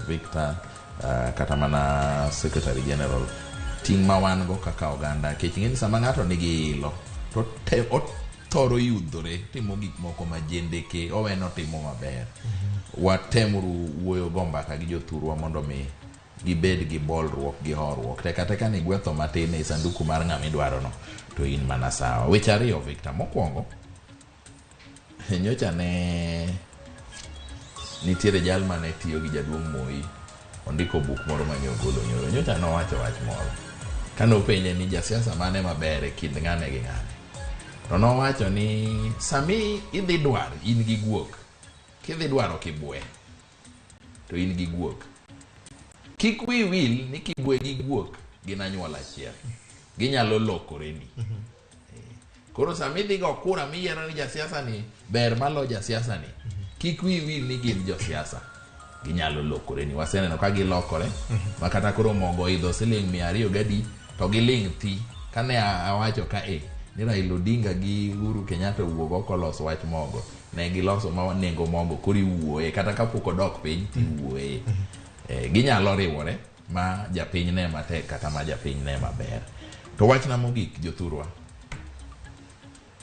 Victor kata mana Secretary General ting mawan go kaka oganda kech ng'eni sama ng'ato nigi ilo to thoro yudore timo gik moko majendeke oweno timo maber. Watemuru wuoyo go mbaka gi jothurwa mondo mi gibed gi bolruok gi horruok teka ni gwetho matin e sanduku mar ng'ama idwaro no to in mana sawa. Weche ariyo Victor, mokwongo nyocha ne nitiere jal mane tiyo gi jaduong' Moi ondiko buk moro mane ogolo nyoro. Nyocha nowacho wach moro kane openje ni jasiasa mane maber e kind ng'ane gi ng'ane, to nowacho ni sami idhi dwar in gi guok, kidhi dwaro kibwe to in gi guok, kik wi wil ni kibwe gi guok gin anyuola achiel, ginyalo lokore ni. Koro sami idhi go kura miyiero ni jasiasa ni ber malo jasiasa ni, kik wi wil ni gin josiasa, ginyalo lokore ni. Waseneno ka gilokore makata koro mogo idho siling 200 to giling thi kane awacho ka ni Raila Odinga gi Uhuru Kenyatta wuogo koloso wach mogo, ne giloso ma nengo mogo koro iwuoye kata kapok odok piny tiwuoye. Ginyalo riwore ma japiny ne matek kata ma japiny ne maber. To wachna mogik jothurwa,